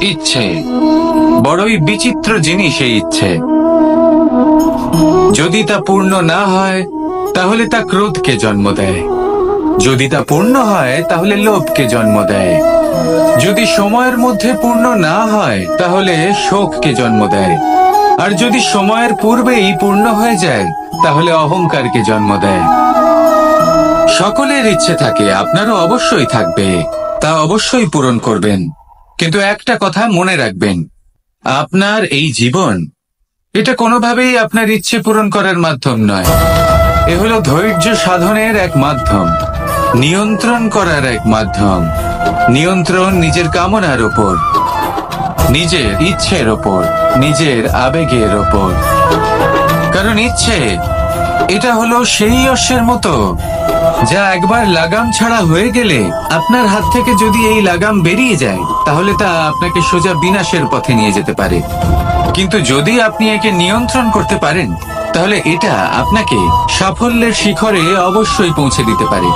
ইচ্ছে বড়ই বিচিত্র জিনিস। এই ইচ্ছে যদি তা পূর্ণ না হয় তাহলে তা ক্রোধকে জন্ম দেয়, যদি তা পূর্ণ হয় তাহলে লোভকে জন্ম দেয়, যদি সময়ের মধ্যে পূর্ণ না হয় তাহলে শোককে জন্ম দেয়, আর যদি সময়ের পূর্বেই পূর্ণ হয়ে যায় তাহলে অহংকারকে জন্ম দেয়। সকলের ইচ্ছে থাকে, আপনারও অবশ্যই থাকবে, তা অবশ্যই পূরণ করবেন। কিন্তু একটা কথা মনে রাখবেন, আপনার এই জীবন এটা কোনোভাবেই আপনার ইচ্ছে পূরণ করার মাধ্যম নয়। এ হলো ধৈর্য সাধনের এক মাধ্যম, নিয়ন্ত্রণ করার এক মাধ্যম। নিয়ন্ত্রণ নিজের কামনার ওপর, নিজের ইচ্ছের ওপর, নিজের আবেগের ওপর। কারণ ইচ্ছে এটা হলো সেই অশ্বের মতো যা একবার লাগাম ছাড়া হয়ে গেলে আপনার হাত থেকে যদি এই লাগাম বেরিয়ে যায় তাহলে তা আপনাকে সোজা বিনাশের পথে নিয়ে যেতে পারে। কিন্তু যদি আপনি একে নিয়ন্ত্রণ করতে পারেন তাহলে এটা আপনাকে সাফল্যের শিখরে অবশ্যই পৌঁছে দিতে পারে।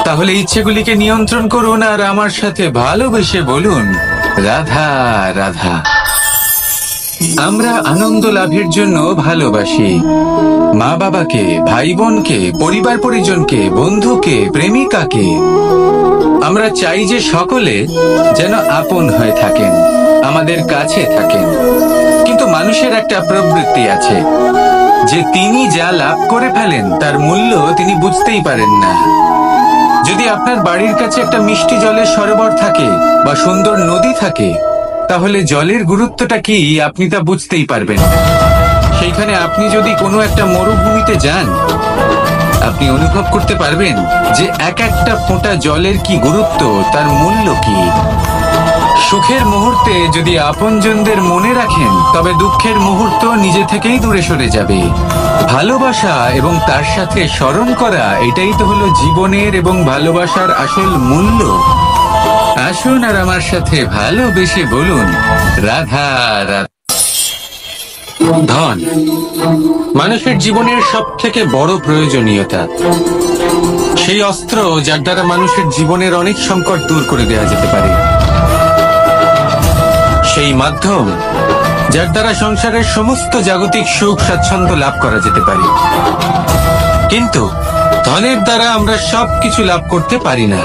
তাহলে ইচ্ছেগুলিকে নিয়ন্ত্রণ করুন আর আমার সাথে ভালোবেসে বলুন, রাধা রাধা। আমরা আনন্দ লাভের জন্য ভালোবাসি মা বাবাকে, ভাই বোনকে, পরিবার পরিজনকে, বন্ধুকে, প্রেমিকাকে। আমরা চাই যে সকলে যেন আপন হয়ে থাকেন, আমাদের কাছে থাকেন। কিন্তু মানুষের একটা প্রবৃত্তি আছে যে তিনি যা লাভ করে ফেলেন তার মূল্য তিনি বুঝতেই পারেন না। যদি আপনার বাড়ির কাছে একটা মিষ্টি জলের সরোবর থাকে বা সুন্দর নদী থাকে তাহলে জলের গুরুত্বটা কি আপনি তা বুঝতেই পারবেন না। সেইখানে আপনি যদি কোনো একটা মরুভূমিতে যান আপনি অনুভব করতে পারবেন যে এক একটা ফোঁটা জলের কি গুরুত্ব, তার মূল্য কি। সুখের মুহূর্তে যদি আপনজনদের মনে রাখেন তবে দুঃখের মুহূর্ত নিজে থেকেই দূরে সরে যাবে। ভালোবাসা এবং তার সাথে স্মরণ করা, এটাই তো হলো জীবনের এবং ভালোবাসার আসল মূল্য। আসুন আর আমার সাথে ভালোবেসে বলুন, রাধা রাধা। ধন মানুষের জীবনের সব থেকে বড় প্রয়োজনীয়তা, সেই অস্ত্র যার দ্বারা মানুষের জীবনের অনেক সংকট দূর করে দেওয়া যেতে পারে, সেই মাধ্যম যার দ্বারা সংসারের সমস্ত জাগতিক সুখ স্বাচ্ছন্দ্য লাভ করা যেতে পারে। কিন্তু ধনের দ্বারা আমরা সবকিছু লাভ করতে পারি না।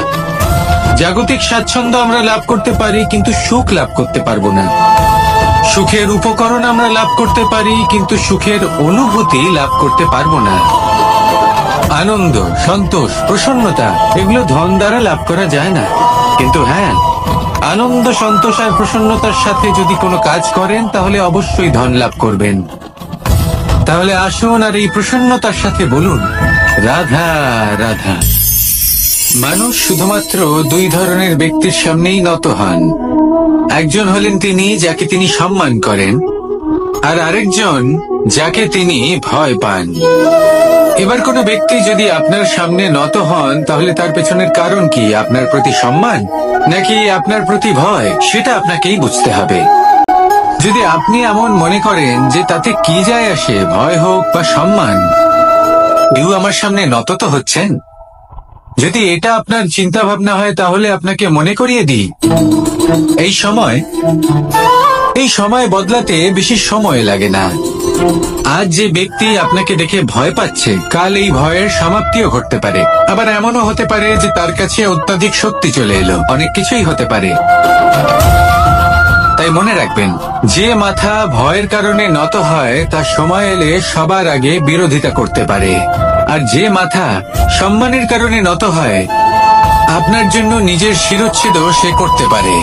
জাগতিক স্বাচ্ছন্দ্য আমরা লাভ করতে পারি কিন্তু সুখ লাভ করতে পারবো না। সুখের উপকরণ আমরা লাভ করতে পারি কিন্তু সুখের অনুভূতি লাভ করতে পারবো না। আনন্দ, সন্তোষ, প্রসন্নতা এগুলো ধন দ্বারা লাভ করা যায় না। কিন্তু হ্যাঁ, আনন্দ, সন্তোষ আর প্রসন্নতার সাথে যদি কোনো কাজ করেন তাহলে অবশ্যই ধন লাভ করবেন। তাহলে আসুন আর এই প্রসন্নতার সাথে বলুন, রাধা রাধা। মানুষ শুধুমাত্র দুই ধরনের ব্যক্তির সামনেই নত হন। একজন হলেন তিনি যাকে তিনি সম্মান করেন, আর আরেকজন যাকে তিনি ভয় পান। এবার কোনো ব্যক্তি যদি আপনার সামনে নত হন তাহলে তার পেছনের কারণ কি? আপনার প্রতি সম্মান নাকি আপনার প্রতি ভয়? সেটা আপনাকেই বুঝতে হবে। যদি আপনি এমন মনে করেন যে তাতে কি যায় আসে, ভয় হোক বা সম্মান, কেউ আমার সামনে নত তো হচ্ছেন, যদি এটা আপনার চিন্তা ভাবনা হয় তাহলে আপনাকে মনে করিয়ে দিই, এই সময় বদলাতে বেশি সময় লাগে না। আজ যে ব্যক্তি আপনাকে দেখে ভয় পাচ্ছে, কাল এই ভয়ের সমাপ্তিও ঘটতে পারে। আবার এমনও হতে পারে যে তার কাছে অত্যাধিক শক্তি চলে এলো, অনেক কিছুই হতে পারে। তাই মনে রাখবেন, যে মাথা ভয়ের কারণে নত হয় তার সময় এলে সবার আগে বিরোধিতা করতে পারে, আর যে মাথা সম্মানের কারণে নত হয় আপনার জন্য নিজের শিরচ্ছেদও সে করতে পারে।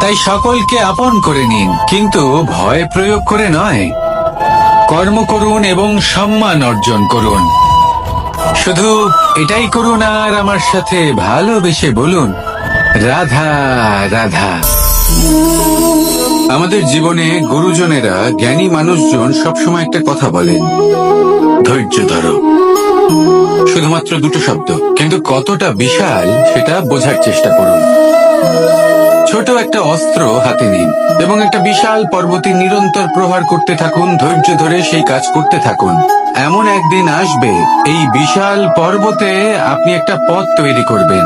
তাই সকলকে আপন করে নিন, কিন্তু ভয় প্রয়োগ করে নয়। কর্ম করুন এবং সম্মান অর্জন করুন। শুধু এটাই করুন আর আমার সাথে ভালোবেসে বলুন, রাধা রাধা। আমাদের জীবনে গুরুজনেরা, জ্ঞানী মানুষজন সবসময় একটা কথা বলেন, ধৈর্য ধরো। শুধুমাত্র দুটো শব্দ, কিন্তু কতটা বিশাল সেটা বোঝার চেষ্টা করুন। ছোট একটা অস্ত্র হাতে নিন এবং একটা বিশাল পর্বতে নিরন্তর প্রহার করতে থাকুন। ধৈর্য ধরে সেই কাজ করতে থাকুন। এমন একদিন আসবে এই বিশাল পর্বতে আপনি একটা পথ তৈরি করবেন।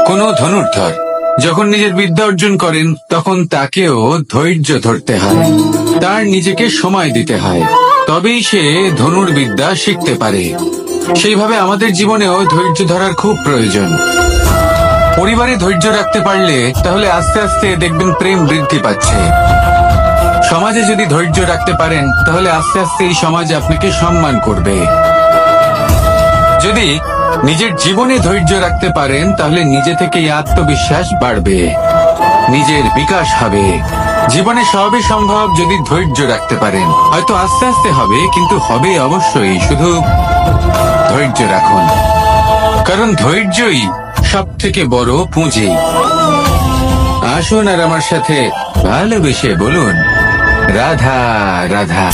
কোনো ধনুর্ধর যখন নিজের বিদ্যা অর্জন করেন তখন তাকেও ধৈর্য ধরতে হয়, তার নিজেকে সময় দিতে হয়, তবেই সে ধনুর্বিদ্যা শিখতে পারে। সেইভাবে আমাদের জীবনেও ধৈর্য ধরার খুব প্রয়োজন। পরিবারে ধৈর্য রাখতে পারলে তাহলে আস্তে আস্তে দেখবেন প্রেম বৃদ্ধি পাচ্ছে। সমাজে যদি ধৈর্য রাখতে পারেন তাহলে আস্তে আস্তে এই সমাজ আপনাকে সম্মান করবে। যদি নিজের জীবনে ধৈর্য রাখতে পারেন তাহলে নিজে থেকেই আত্মবিশ্বাস বাড়বে, নিজের বিকাশ হবে। জীবনে সবই সম্ভব যদি ধৈর্য রাখতে পারেন। হয়তো আস্তে আস্তে হবে, কিন্তু হবে অবশ্যই। শুধু ধৈর্য রাখুন, কারণ ধৈর্যই সব থেকে বড় পুঁজি। আসুন আর আমার সাথে ভালোবেসে বলুন রাধা রাধা।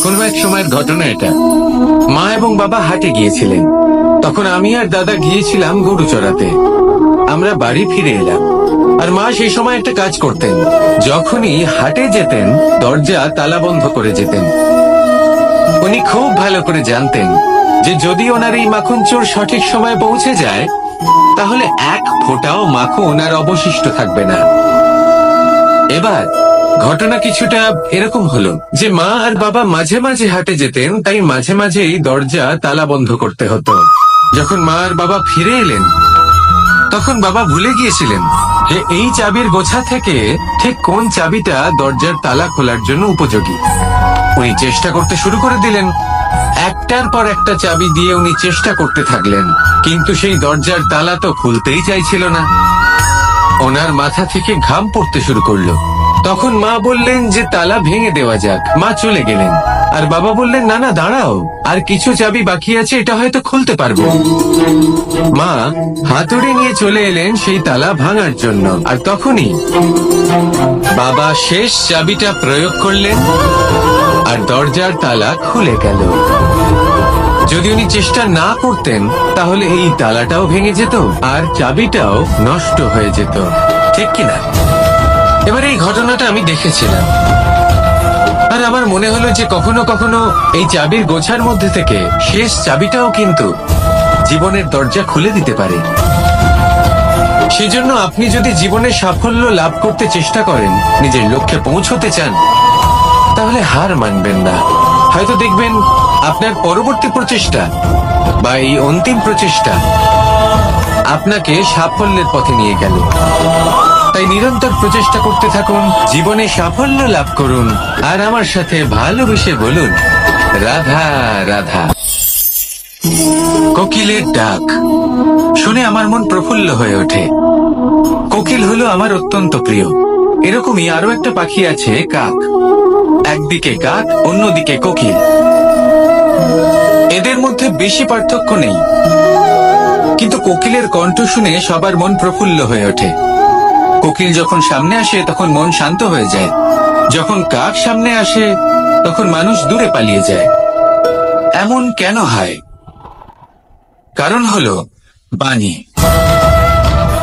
কোন এক সময়ের ঘটনা এটা। মা এবং বাবা হাটে গিয়েছিলেন, তখন আমি আর দাদা গিয়েছিলাম গরু চড়াতে। আমরা বাড়ি ফিরে এলাম, আর মা সেই সময় একটা কাজ করতেন। যখনই হাটে যেতেন দরজা তালা বন্ধ করে যেতেন। উনি খুব ভালো করে জানতেন যে যদি ওনার এই মাখন চোর সঠিক সময় পৌঁছে যায় তাহলে এক ফোঁটাও মাখন আর অবশিষ্ট থাকবে না। এবার ঘটনা কিছুটা এরকম হলো যে মা আর বাবা মাঝে মাঝে হাটে যেতেন, তাই মাঝে মাঝেই দরজা তালা বন্ধ করতে হতো। যখন মা আর বাবা ফিরে এলেন তখন বাবা ভুলে গিয়েছিলেন যে এই চাবির গোছা থেকে ঠিক কোন চাবিটা দরজার তালা খোলার জন্য উপযোগী। উনি চেষ্টা করতে শুরু করে দিলেন। একটার পর একটা চাবি দিয়ে উনি চেষ্টা করতে থাকলেন, কিন্তু সেই দরজার তালা তো খুলতেই চাইছিল না। ওনার মাথা থেকে ঘাম পড়তে শুরু করলো। তখন মা বললেন যে তালা ভেঙে দেওয়া যাক। মা চলে গেলেন, আর বাবা বললেন না না দাঁড়াও, আর কিছু চাবি বাকি আছে, এটা হয়তো খুলতে পারবো। মা হাতুড়ি নিয়ে চলে এলেন সেই তালা ভাঙার জন্য, আর তখনই বাবা শেষ চাবিটা প্রয়োগ করলেন আর দরজার তালা খুলে গেল। যদি উনি চেষ্টা না করতেন তাহলে এই তালাটাও ভেঙে যেত আর চাবিটাও নষ্ট হয়ে যেত, ঠিক কিনা? এবার এই ঘটনাটা আমি দেখেছিলাম, আর আমার মনে হলো যে কখনো কখনো এই চাবির গোছার মধ্যে থেকে শেষ চাবিটাও কিন্তু জীবনের দরজা খুলে দিতে পারে। সেজন্য আপনি যদি জীবনে সাফল্য লাভ করতে চেষ্টা করেন, নিজের লক্ষ্যে পৌঁছতে চান, তাহলে হার মানবেন না। হয়তো দেখবেন আপনার পরবর্তী প্রচেষ্টা বা এই অন্তিম প্রচেষ্টা আপনাকে সাফল্যের পথে নিয়ে গেল। তাই নিরন্তর প্রচেষ্টা করতে থাকুন, জীবনে সাফল্য লাভ করুন, আর আমার সাথে ভালোবেসে বলুন রাধা রাধা। কোকিলের ডাক শুনে আমার মন প্রফুল্ল হয়ে ওঠে। কোকিল হলো আমার অত্যন্ত প্রিয়। এরকমই আরো একটা পাখি আছে, কাক। একদিকে কাক, অন্যদিকে কোকিল। এদের মধ্যে বেশি পার্থক্য নেই, কিন্তু কোকিলের কণ্ঠ শুনে সবার মন প্রফুল্ল হয়ে ওঠে। কোকিল যখন সামনে আসে তখন মন শান্ত হয়ে যায়, যখন কাক সামনে আসে তখন মানুষ দূরে পালিয়ে যায়। এমন কেন হয়? কারণ হলো বাণী।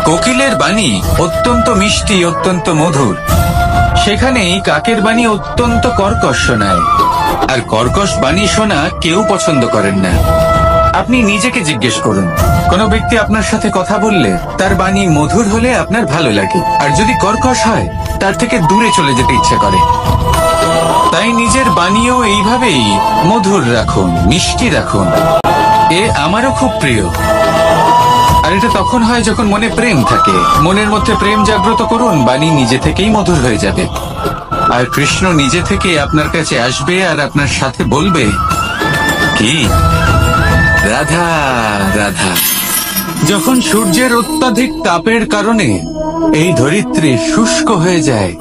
কোকিলের বাণী অত্যন্ত মিষ্টি, অত্যন্ত মধুর। সেখানেই কাকের বাণী অত্যন্ত কর্কশ শোনায়, আর কর্কশ বাণী শোনা কেউ পছন্দ করেন না। আপনি নিজেকে জিজ্ঞেস করুন, কোন ব্যক্তি আপনার সাথে কথা বললে তার বাণী মধুর হলে আপনার ভালো লাগে, আর যদি কর্কশ হয় তার থেকে দূরে চলে যেতে ইচ্ছে করে। তাই নিজের বাণীও এইভাবেই মধুর রাখুন, মিষ্টি রাখুন। এ আমারও খুব প্রিয়। আর এটা তখন হয় যখন মনে প্রেম থাকে। মনের মধ্যে প্রেম জাগ্রত করুন, বাণী নিজে থেকেই মধুর হয়ে যাবে। আর কৃষ্ণ নিজে থেকে আপনার কাছে আসবে আর আপনার সাথে বলবে কি রাধা রাধা। যখন সূর্যের অত্যাধিক তাপের কারণে এই ধরিত্রী শুষ্ক হয়ে যায়,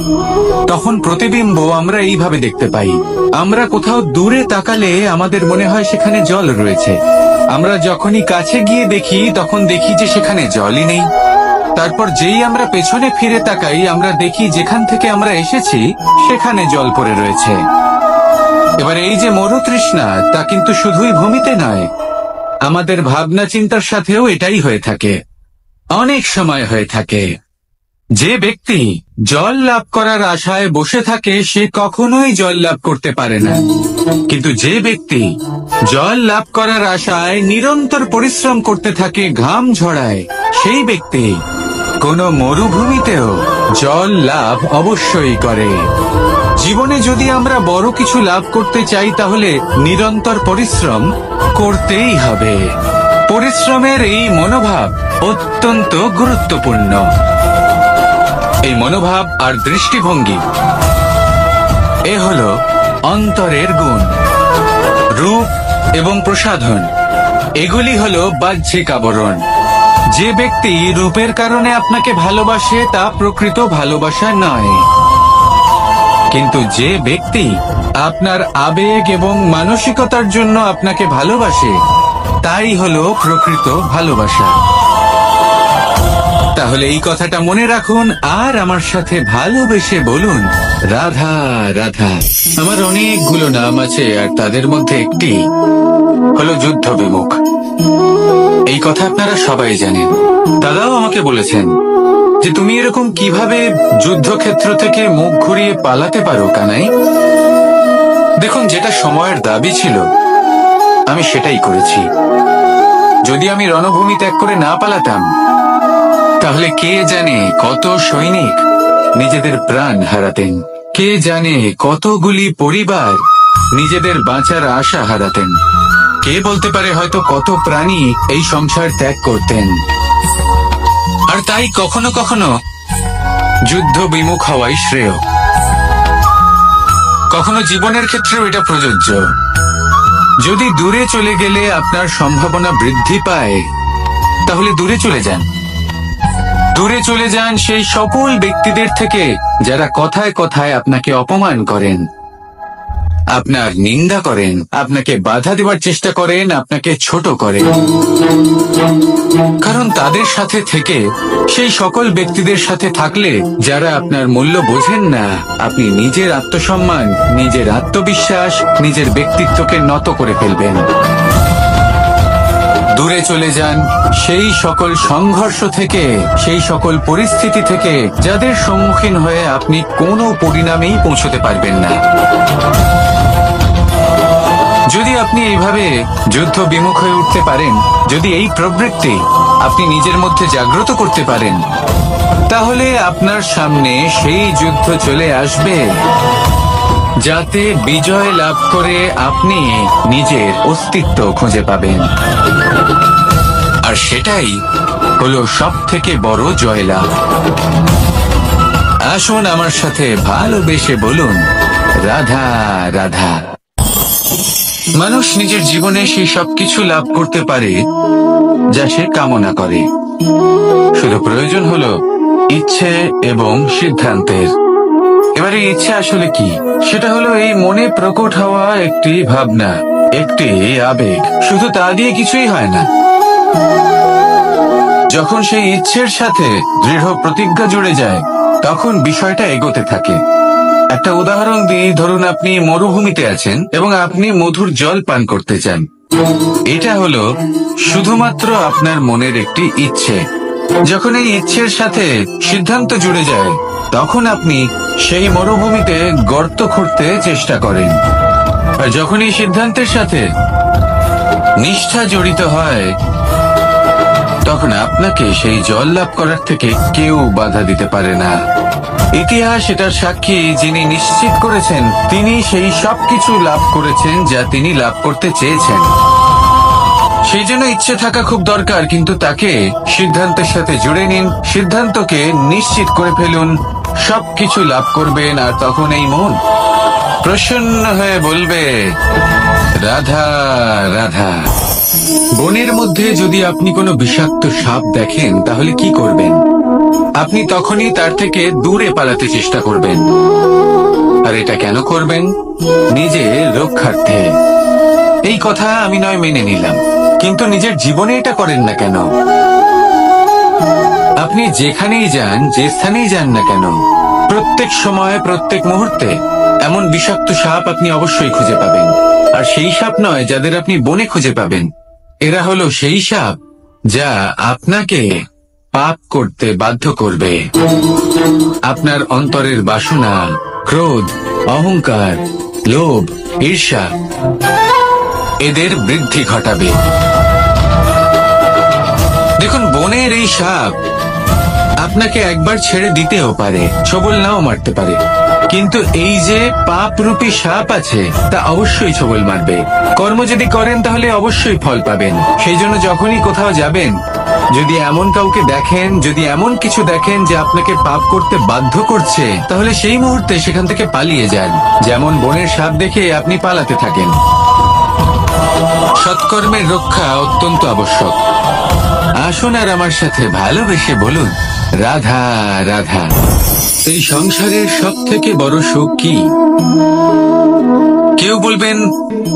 তখন প্রতিবিম্ব আমরা এইভাবে দেখতে পাই। আমরা কোথাও দূরে তাকালে আমাদের মনে হয় সেখানে জল রয়েছে। আমরা যখনই কাছে গিয়ে দেখি তখন দেখি যে সেখানে জলই নেই। তারপর যেই আমরা পেছনে ফিরে তাকাই আমরা দেখি যেখান থেকে আমরা এসেছি সেখানে জল পড়ে রয়েছে। এবার এই যে মরুতৃষ্ণা, তা কিন্তু শুধুই ভূমিতে নয়, আমাদের ভাবনা চিন্তার সাথেও এটাই হয়ে থাকে, অনেক সময় হয়ে থাকে। যে ব্যক্তি জল লাভ করার আশায় বসে থাকে সে কখনোই জল লাভ করতে পারে না, কিন্তু যে ব্যক্তি জল লাভ করার আশায় নিরন্তর পরিশ্রম করতে থাকে, ঘাম ঝরায়, সেই ব্যক্তি কোনো মরুভূমিতেও জল লাভ অবশ্যই করে। জীবনে যদি আমরা বড় কিছু লাভ করতে চাই তাহলে নিরন্তর পরিশ্রম করতেই হবে। পরিশ্রমের এই মনোভাব অত্যন্ত গুরুত্বপূর্ণ। এই মনোভাব আর দৃষ্টিভঙ্গি এ হলো অন্তরের গুণ। রূপ এবং প্রসাধন এগুলি হলো বাহ্যিক আবরণ। যে ব্যক্তি রূপের কারণে আপনাকে ভালোবাসে তা প্রকৃত ভালোবাসা নয়, কিন্তু যে ব্যক্তি আপনার আবেগ এবং মানসিকতার জন্য আপনাকে ভালোবাসে তাই হলো প্রকৃত ভালোবাসা। তাহলে এই কথাটা মনে রাখুন আর আমার সাথে ভালোবেসে বলুন, রাধা রাধা। আমার অনেকগুলো নাম আছে আর তাদের মধ্যে একটি হলো যুদ্ধ বিমুখ। এই কথা আপনারা সবাই জানেন। দাদাও আমাকে বলেছেন যে তুমি এরকম কিভাবে যুদ্ধক্ষেত্র থেকে মুখ ঘুরিয়ে পালাতে পারো কানাই। দেখুন, যেটা সময়ের দাবি ছিল আমি সেটাই করেছি। যদি আমি রণভূমি ত্যাগ করে না পালাতাম তাহলে কে জানে কত সৈনিক নিজেদের প্রাণ হারাতেন, কে জানে কতগুলি পরিবার নিজেদের বাঁচার আশা হারাতেন, কে বলতে পারে হয়তো কত প্রাণী এই সংসার ত্যাগ করতেন। আর তাই কখনো কখনো যুদ্ধ বিমুখ হওয়াই শ্রেয়। কখনো জীবনের ক্ষেত্রেও এটা প্রযোজ্য। যদি দূরে চলে গেলে আপনার সম্ভাবনা বৃদ্ধি পায় তাহলে দূরে চলে যান। দূরে চলে যান সেই সকল ব্যক্তিদের থেকে যারা কথায় কথায় আপনাকে অপমান করেন, আপনার নিন্দা করেন, আপনাকে বাধা দেওয়ার চেষ্টা করেন, আপনাকে ছোট করেন। কারণ তাদের সাথে থেকে, সেই সকল ব্যক্তিদের সাথে থাকলে যারা আপনার মূল্য বোঝেন না, আপনি নিজের আত্মসম্মান, নিজের আত্মবিশ্বাস, নিজের ব্যক্তিত্বকে নত করে ফেলবেন। দূরে চলে যান সেই সকল সংঘর্ষ থেকে, সেই সকল পরিস্থিতি থেকে যাদের সম্মুখীন হয়ে আপনি কোনো পরিণামেই পৌঁছতে পারবেন না। যদি আপনি এইভাবে যুদ্ধ বিমুখ হয়ে উঠতে পারেন, যদি এই প্রবৃত্তি আপনি নিজের মধ্যে জাগ্রত করতে পারেন, তাহলে আপনার সামনে সেই যুদ্ধ চলে আসবে যাতে বিজয় লাভ করে আপনি নিজের অস্তিত্ব খুঁজে পাবেন। আর সেটাই হলো সবথেকে বড় জয়লাভ। আসুন আমার সাথে ভালোবেসে বলুন, রাধা রাধা। মানুষ নিজের জীবনে সেই সবকিছু লাভ করতে পারে যা সে কামনা করে। শুধু প্রয়োজন হলো ইচ্ছে এবং সিদ্ধান্তের। এবারে ইচ্ছে আসলে কি? সেটা হলো এই মনে প্রকট হওয়া একটি ভাবনা, একটি আবেগ। শুধু তা দিয়ে কিছুই হয় না। যখন সেই ইচ্ছের সাথে দৃঢ় প্রতিজ্ঞা জুড়ে যায় তখন বিষয়টা এগোতে থাকে। একটা উদাহরণ দিই, ধরুন আপনি মরুভূমিতে আছেন এবং আপনি মধুর জল পান করতে চান। এটা হলো শুধুমাত্র আপনার মনের একটি ইচ্ছে। যখন এই ইচ্ছের সাথে সিদ্ধান্ত জুড়ে যায় তখন আপনি সেই মরুভূমিতে গর্ত খুঁড়তে চেষ্টা করেন। আর যখন এই সিদ্ধান্তের সাথে নিষ্ঠা জড়িত হয় তখন আপনাকে সেই জল লাভ করার থেকে কেউ বাধা দিতে পারে না। ইতিহাস এটার সাক্ষী, যিনি নিশ্চিত করেছেন তিনি সেই সবকিছু লাভ করেছেন যা তিনি লাভ করতে চেয়েছেন। সেই জন্য ইচ্ছে থাকা খুব দরকার, কিন্তু তাকে সিদ্ধান্তের সাথে জুড়ে নিন, সিদ্ধান্তকে নিশ্চিত করে ফেলুন, সবকিছু লাভ করবেন। আর তখন এই মন প্রসন্ন হয়ে বলবে, রাধা রাধা। বনের মধ্যে যদি আপনি কোনো বিষাক্ত সাপ দেখেন তাহলে কি করবেন? আপনি তখনই তার থেকে দূরে পালাতে চেষ্টা করবেন। আর এটা কেন করবেন? নিজের রক্ষার্থে। এই কথা আমি নয় মেনে নিলাম, কিন্তু নিজের জীবনে এটা করেন না কেন? আপনি যেখানেই যান, যে স্থানেই যান না কেন, প্রত্যেক সময়, প্রত্যেক মুহূর্তে এমন বিষাক্ত সাপ আপনি অবশ্যই খুঁজে পাবেন। আর সেই সাপ নয় যাদের আপনি বনে খুঁজে পাবেন, এরা হলো সেই সাপ যা আপনাকে পাপ করতে বাধ্য করবে। আপনার অন্তরের বাসনা, ক্রোধ, অহংকার, লোভ, ঈর্ষা এদের বৃদ্ধি ঘটাবে। দেখুন, বনের এই সাপ আপনাকে একবার ছেড়ে দিতেও পারে, ছোবল নাও মারতে পারে, কিন্তু এই যে পাপরূপী সাপ আছে তা অবশ্যই ছোবল মারবে। কর্ম যদি করেন তাহলে অবশ্যই ফল পাবেন। সেই জন্য যখনই কোথাও যাবেন, যদি এমন কাউকে দেখেন, যদি এমন কিছু দেখেন যে আপনাকে পাপ করতে বাধ্য করছে, তাহলে সেই মুহূর্তে সেখান থেকে পালিয়ে যান। যেমন বনের সাপ দেখে আপনি পালাতে থাকেন। সৎকর্মের রক্ষা অত্যন্ত আবশ্যক। আসুন আর আমার সাথে ভালোবেসে বলুন, রাধা রাধা। এই সংসারের সব থেকে বড় সুখ কি? কেউ বলবেন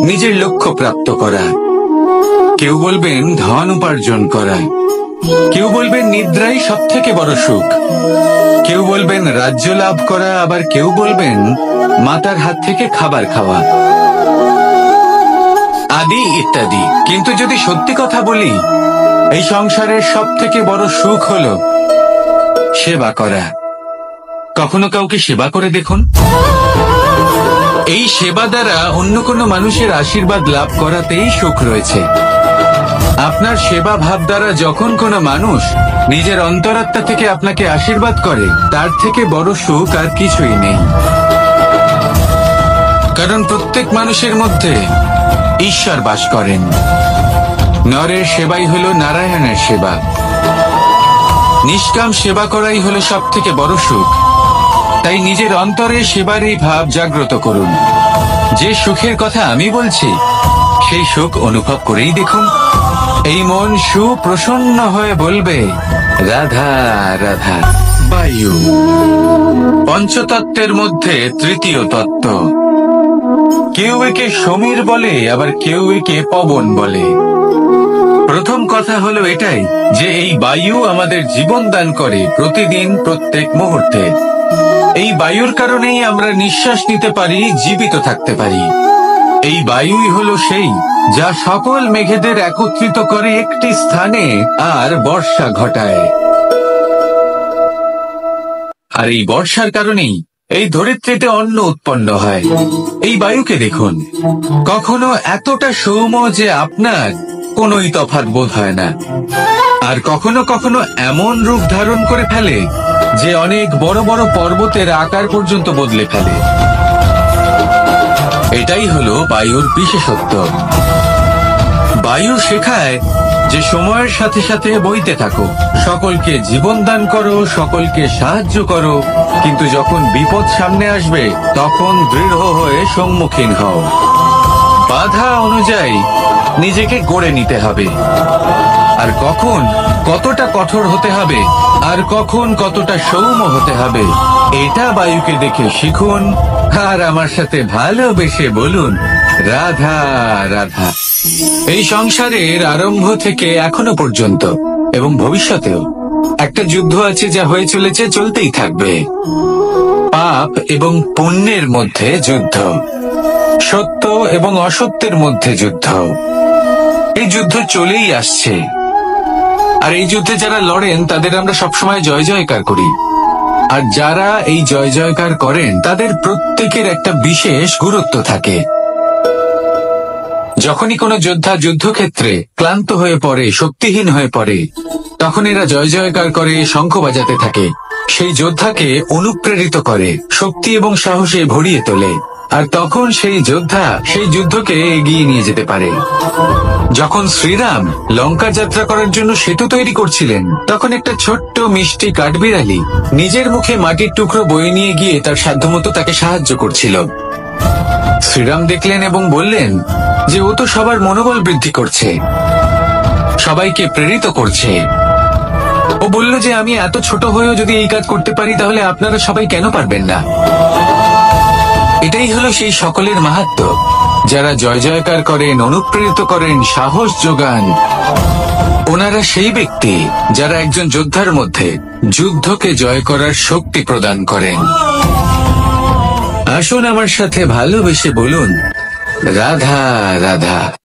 নিজের লক্ষ্য প্রাপ্ত করা, কেউ বলবেন ধন উপার্জন করা, কেউ বলবেন নিদ্রাই সব থেকে বড় সুখ, কেউ বলবেন রাজ্য লাভ করা, আবার কেউ বলবেন মাতার হাত থেকে খাবার খাওয়া, আদি ইত্যাদি। কিন্তু যদি সত্যি কথা বলি, এই সংসারের সব থেকে বড় সুখ হলো সেবা করা। কখনো কাউকে সেবা করে দেখুন। এই সেবা দ্বারা অন্য কোনো মানুষের আশীর্বাদ লাভ করাতেই সুখ রয়েছে। আপনার সেবা ভাব দ্বারা যখন কোনো মানুষ নিজের অন্তরাত্মা থেকে আপনাকে আশীর্বাদ করে, তার থেকে বড় সুখ আর কিছুই নেই। কারণ প্রত্যেক মানুষের মধ্যে ঈশ্বর বাস করেন। নরের সেবাই হলো নারায়ণের সেবা। নিষ্কাম সেবা করাই হলো সব থেকে বড় সুখ। তাই নিজের অন্তরে সেবার এই ভাব জাগ্রত করুন। যে সুখের কথা আমি বলছি, সেই সুখ অনুভব করেই দেখুন। এই মন সুপ্রসন্ন হয়ে বলবে, রাধা রাধা। বায়ু পঞ্চতত্ত্বের মধ্যে তৃতীয় তত্ত্ব। কেউ একে সমীর বলে, আবার কেউ একে পবন বলে। প্রথম কথা হলো এটাই যে এই বায়ু আমাদের জীবন দান করে প্রতিদিন, প্রত্যেক মুহূর্তে। এই বায়ুর কারণেই আমরা নিঃশ্বাস নিতে পারি, জীবিত থাকতে পারি। এই বায়ুই হলো সেই যা সকল মেঘেদের একত্রিত করে একটি স্থানে আর বর্ষা ঘটায়। আর এই বর্ষার কারণেই এই ধরিত্রীতে অন্ন উৎপন্ন হয়। এই বায়ুকে দেখুন, কখনো এতটা সৌম্য যে আপনার কোনোই তফাৎ বোধ হয় না, আর কখনো কখনো এমন রূপ ধারণ করে ফেলে যে অনেক বড় বড় পর্বতের আকার পর্যন্ত বদলে ফেলে। এটাই হলো বায়ুর বিশেষত্ব। বায়ু শেখায় যে সময়ের সাথে সাথে বইতে থাকো, সকলকে জীবন দান করো, সকলকে সাহায্য করো, কিন্তু যখন বিপদ সামনে আসবে তখন দৃঢ় হয়ে সম্মুখীন হও। বাধা অনুযায়ী নিজেকে গড়ে নিতে হবে। আর কখন কতটা কঠোর হতে হবে, আর কখন কতটা সৌম্য হতে হবে, এটা বায়ুকে দেখে শিখুন। আর আমার সাথে ভালোবেসে বলুন, রাধা রাধা। এই সংসারের আরম্ভ থেকে এখনো পর্যন্ত এবং ভবিষ্যতেও একটা যুদ্ধ আছে, যা হয়ে চলেছে, চলতেই থাকবে। পাপ এবং পুণ্যের মধ্যে যুদ্ধ, সত্য এবং অসত্যের মধ্যে যুদ্ধ। এই যুদ্ধ চলেই আসছে। আর এই যুদ্ধে যারা লড়েন তাদের আমরা সবসময় জয় জয়কার করি। আর যারা এই জয় জয়কার করেন তাদের প্রত্যেকের একটা বিশেষ গুরুত্ব থাকে। যখনই কোনো যোদ্ধা যুদ্ধক্ষেত্রে ক্লান্ত হয়ে পড়ে, শক্তিহীন হয়ে পড়ে, তখন এরা জয় জয়কার করে, শঙ্খ বাজাতে থাকে। সেই যোদ্ধাকে অনুপ্রেরিত করে, শক্তি এবং সাহসে ভরিয়ে তোলে। আর তখন সেই যোদ্ধা সেই যুদ্ধকে এগিয়ে নিয়ে যেতে পারে। যখন শ্রীরাম লঙ্কা যাত্রা করার জন্য সেতু তৈরি করছিলেন, তখন একটা ছোট্ট মিষ্টি কাঠবিড়ালি নিজের মুখে মাটির টুকরো বয়ে নিয়ে গিয়ে তার সাধ্যমতো তাকে সাহায্য করছিল। শ্রীরাম দেখলেন এবং বললেন যে ও তো সবার মনোবল বৃদ্ধি করছে, সবাইকে প্রেরিত করছে। ও বলল যে আমি এত ছোট হয়েও যদি এই কাজ করতে পারি, তাহলে আপনারা সবাই কেন পারবেন না? এটাই হলো সেই সকলের মাহাত্ম্য, যারা জয় জয়কার করেন, অনুপ্রেরিত করেন, সাহস যোগান। ওনারা সেই ব্যক্তি যারা একজন যোদ্ধার মধ্যে যুদ্ধকে জয় করার শক্তি প্রদান করেন। আসুন আমার সাথে ভালোবেসে বলুন, রাধা রাধা।